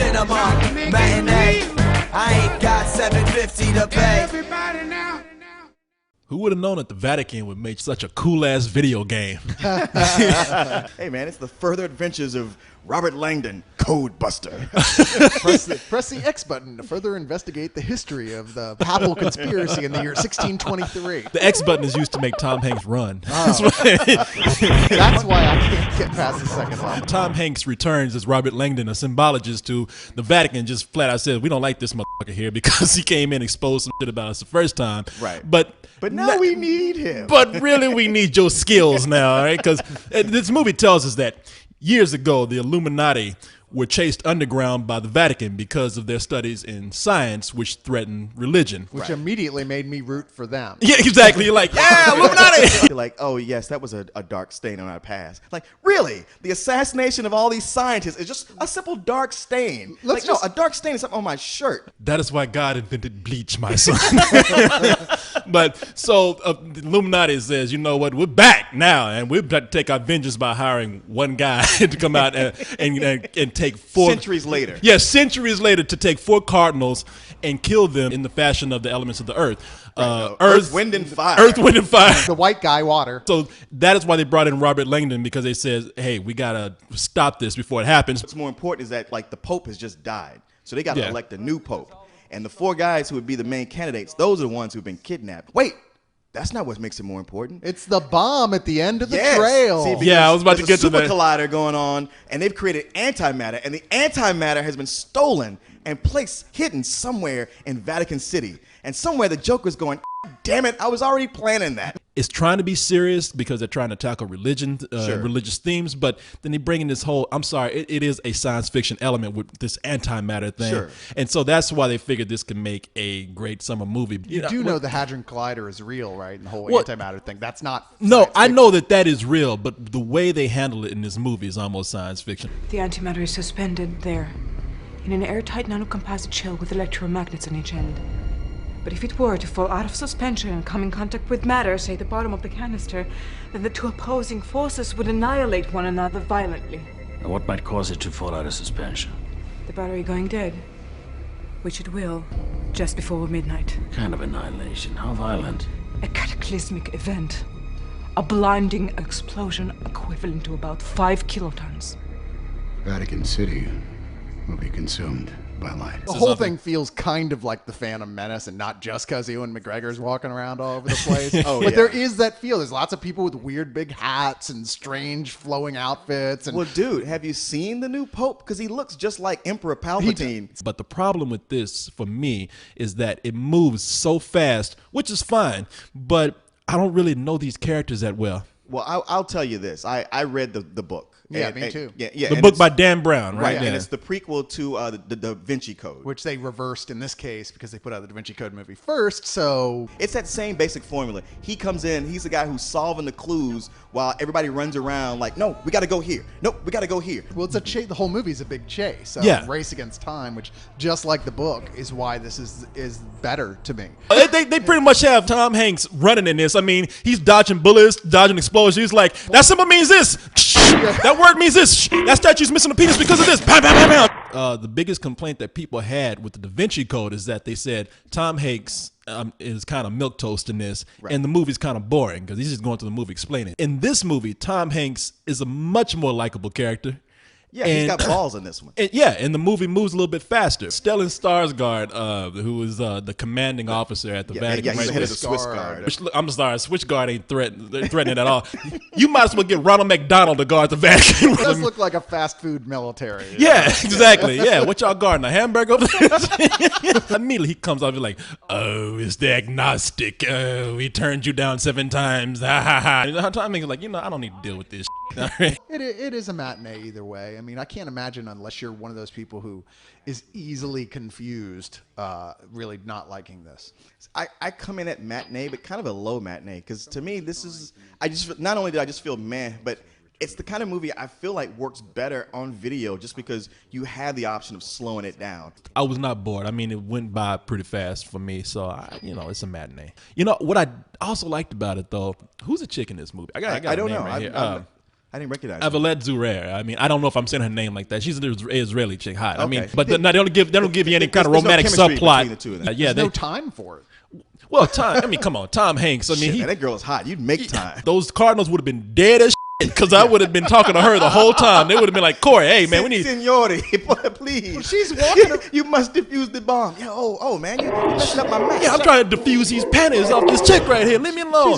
cinema matinee. I ain't got $7.50 to pay. Everybody now. Who would have known that the Vatican would make such a cool-ass video game? Hey man, it's the further adventures of Robert Langdon, Code Buster. Press the X button to further investigate the history of the papal conspiracy in the year 1623. The X button is used to make Tom Hanks run. That's why I can't get past the second level. Tom Hanks returns as Robert Langdon, a symbologist to the Vatican, just flat out says, we don't like this motherfucker here because he came in, exposed some shit about us the first time. Right. But now we need him. But really, we need your skills now, all right? Because this movie tells us that years ago, the Illuminati were chased underground by the Vatican because of their studies in science, which threatened religion. Which immediately made me root for them. Yeah, exactly. You're like, yeah, Illuminati. You're like, oh yes, that was a dark stain on our past. Like, really? The assassination of all these scientists is just a simple dark stain. A dark stain is something on my shirt. That is why God invented bleach, my son. But so the Illuminati says, you know what, we're back now, and we're about to take our vengeance by hiring one guy to come out and take centuries later. Yes, centuries later, to take 4 cardinals and kill them in the fashion of the elements of the earth. Earth, wind, and fire. Earth, wind, and fire. The white guy, water. So that is why they brought in Robert Langdon, because they said, hey, we got to stop this before it happens. What's more important is that, like, the Pope has just died. So they got to elect a new Pope. And the 4 guys who would be the main candidates, those are the ones who've been kidnapped. Wait, that's not what makes it more important. It's the bomb at the end of the trail. See, I was about to get to that. There's a super collider going on, and they've created antimatter, and the antimatter has been stolen and hidden somewhere in Vatican City. And somewhere the Joker's going, damn it, I was already planning that. It's trying to be serious because they're trying to tackle religion, religious themes, but then they bring in this whole, I'm sorry, it is a science fiction element with this antimatter thing. Sure. And so that's why they figured this could make a great summer movie. You do know the Hadron Collider is real, right? And the whole antimatter thing. That's not No, I know that is real, but the way they handle it in this movie is almost science fiction. The antimatter is suspended there, in an airtight nanocomposite shell with electromagnets on each end. But if it were to fall out of suspension and come in contact with matter, say the bottom of the canister, then the 2 opposing forces would annihilate one another violently. And what might cause it to fall out of suspension? The battery going dead, which it will, just before midnight. What kind of annihilation? How violent? A cataclysmic event. A blinding explosion equivalent to about 5 kilotons. Vatican City will be consumed by light. The whole thing feels kind of like the Phantom Menace, and not just because Ewan McGregor's walking around all over the place. But there is that feel. There's lots of people with weird big hats and strange flowing outfits. And well, dude, have you seen the new Pope? Because he looks just like Emperor Palpatine. But the problem with this, for me, is that it moves so fast, which is fine, but I don't really know these characters that well. Well, I'll tell you this. I read the book. Yeah, me too. Yeah, the book by Dan Brown, right? And it's the prequel to the Da Vinci Code. Which they reversed in this case because they put out the Da Vinci Code movie first, so... It's that same basic formula. He comes in, he's the guy who's solving the clues while everybody runs around like, no, we got to go here. Nope, we got to go here. Well, it's a chase. The whole movie's a big chase. Race against time, which, just like the book, is why this is better to me. They pretty much have Tom Hanks running in this. I mean, he's dodging bullets, dodging explosions. He's like, that symbol means this. That word means this. That statue's missing a penis because of this. Bam, bam, bam, bam. The biggest complaint that people had with the Da Vinci Code is that they said Tom Hanks is kind of milquetoast in this, and the movie's kind of boring because he's just going through the movie explaining. In this movie, Tom Hanks is a much more likable character. Yeah, he's got balls in this one. And the movie moves a little bit faster. Stellan Skarsgård, who is the commanding officer at the Vatican. Yeah, he's the head of the Swiss Guard. I'm sorry, Swiss Guard ain't threatening at all. You might as well get Ronald McDonald to guard the Vatican. It does look like a fast food military. Yeah, exactly. Yeah, what y'all guarding, a hamburger? Immediately he comes out and like, oh, it's the agnostic. Oh, he turned you down 7 times. Ha ha ha. Tom Hanks is like, I don't need to deal with this. It is a matinee either way. I mean, I can't imagine, unless you're one of those people who is easily confused, really not liking this. I come in at matinee, but kind of a low matinee, because to me, this is, not only did I just feel meh, but it's the kind of movie I feel like works better on video just because you have the option of slowing it down. I was not bored. I mean, it went by pretty fast for me, so it's a matinee. What I also liked about it though, who's the chick in this movie? I don't know. Right here. I didn't recognize her. Avalette Zurer. I mean, I don't know if I'm saying her name like that. She's an Israeli chick. Hot. I mean, Okay. but they don't give you any kind of There's no romantic chemistry subplot. between the two of them. Yeah, There's no time for it. well, Tom. I mean, come on, Tom Hanks. I mean, Shit, man, that girl is hot. You'd make time. those Cardinals would have been dead as shit because I would have been talking to her the whole time. They would have been like, Corey, hey man, we need. Signore, please. She's walking. You must defuse the bomb. Yeah, man, you're messing up my match. Yeah, I'm trying to defuse these panties off this chick right here. Leave me alone.